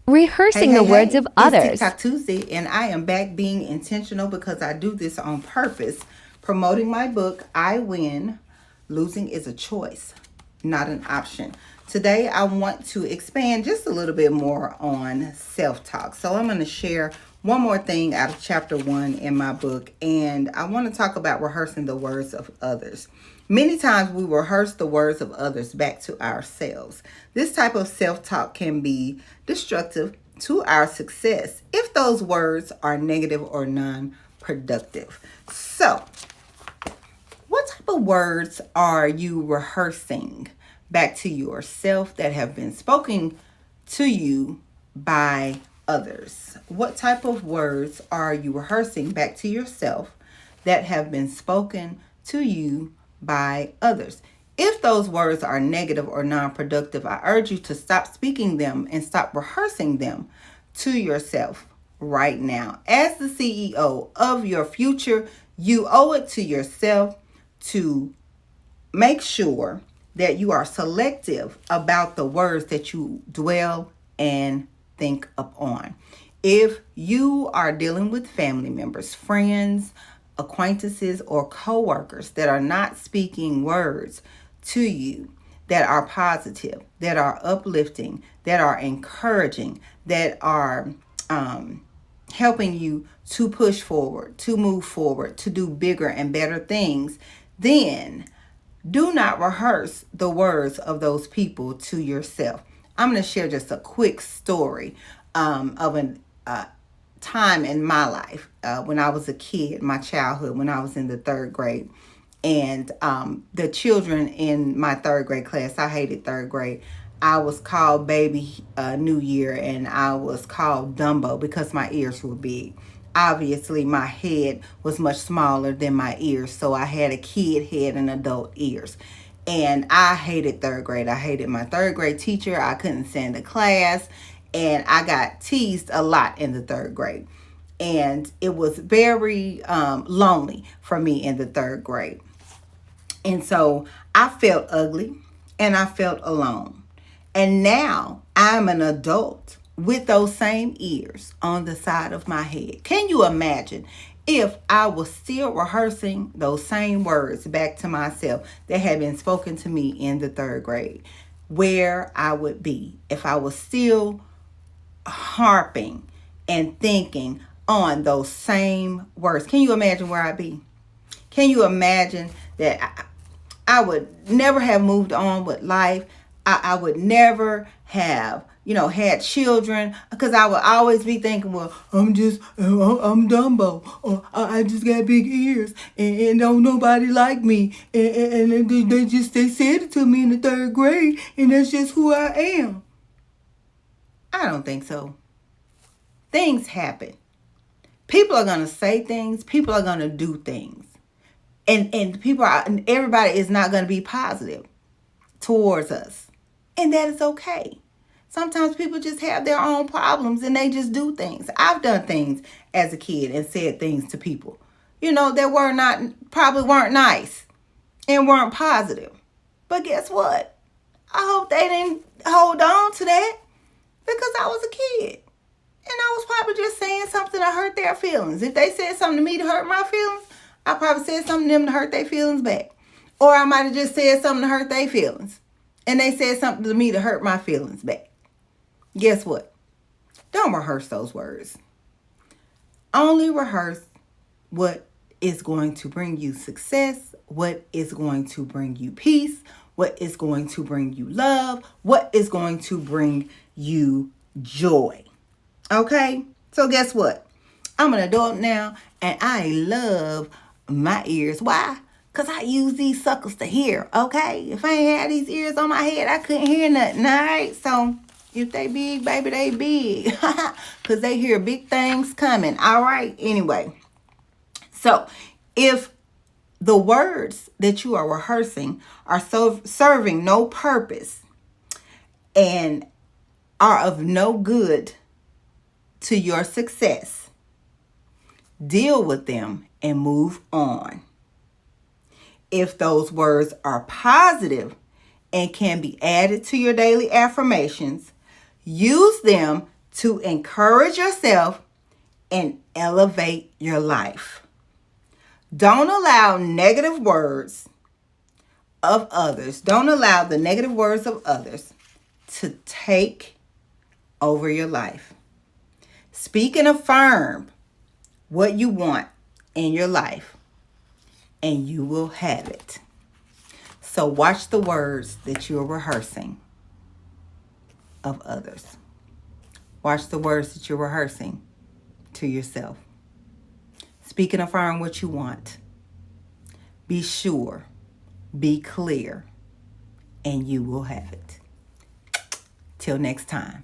Hey, Rehearsing the hey, words hey, of it's others. TikTok Tuesday, and I am back being intentional because I do this on purpose. Promoting my book, I Win. Losing is a choice, not an option. Today, I want to expand just a little bit more on self talk. So, I'm going to share one more thing out of chapter one in my book, and I want to talk about rehearsing the words of others. Many times we rehearse the words of others back to ourselves. This type of self talk can be destructive to our success if those words are negative or non productive. So, what type of words are you rehearsing back to yourself that have been spoken to you by others? What type of words are you rehearsing back to yourself that have been spoken to you by others? If those words are negative or non productive, I urge you to stop speaking them and stop rehearsing them to yourself right now. As the CEO of your future, you owe it to yourself to make sure that you are selective about the words that you dwell and think upon. If you are dealing with family members, friends, acquaintances, or coworkers that are not speaking words to you that are positive, that are uplifting, that are encouraging, that are helping you to push forward, to move forward, to do bigger and better things, then do not rehearse the words of those people to yourself. I'm going to share just a quick story of a time in my life when I was a kid, my childhood, when I was in the third grade. And the children in my third grade class, I hated third grade. I was called Baby New Year, and I was called Dumbo because my ears were big. Obviously, my head was much smaller than my ears, so I had a kid head and adult ears. And I hated third grade. I hated my third grade teacher. I couldn't stand the class, and I got teased a lot in the third grade. And it was very lonely for me in the third grade. And so I felt ugly and I felt alone. And now I'm an adult with those same ears on the side of my head. Can you imagine if I was still rehearsing those same words back to myself that had been spoken to me in the third grade? Where I would be if I was still harping and thinking on those same words. Can you imagine where I'd be? Can you imagine that I would never have moved on with life? I would never have, had children because I would always be thinking, well, I'm Dumbo, or I just got big ears, and don't nobody like me, and they said it to me in the third grade, and that's just who I am. I don't think so. Things happen. People are gonna say things. People are gonna do things, and everybody is not gonna be positive towards us. And that is okay. Sometimes people just have their own problems and they just do things. I've done things as a kid and said things to people, that probably weren't nice and weren't positive. But guess what? I hope they didn't hold on to that because I was a kid. And I was probably just saying something to hurt their feelings. If they said something to me to hurt my feelings, I probably said something to them to hurt their feelings back. Or I might have just said something to hurt their feelings. And they said something to me to hurt my feelings back. Guess what? Don't rehearse those words. Only rehearse what is going to bring you success, what is going to bring you peace, what is going to bring you love, what is going to bring you joy. Okay? So guess what? I'm an adult now and I love my ears. Why? Because I use these suckers to hear. Okay? If I ain't had these ears on my head, I couldn't hear nothing. All right? So if they big, baby, they big. Because they hear big things coming. All right? Anyway. So if the words that you are rehearsing are serving no purpose and are of no good to your success, deal with them and move on. If those words are positive and can be added to your daily affirmations, use them to encourage yourself and elevate your life. Don't allow negative words of others. Don't allow the negative words of others to take over your life. Speak and affirm what you want in your life, and you will have it. So watch the words that you're rehearsing of others. Watch the words that you're rehearsing to yourself. Speak and affirm what you want. Be sure, be clear, and you will have it. Till next time.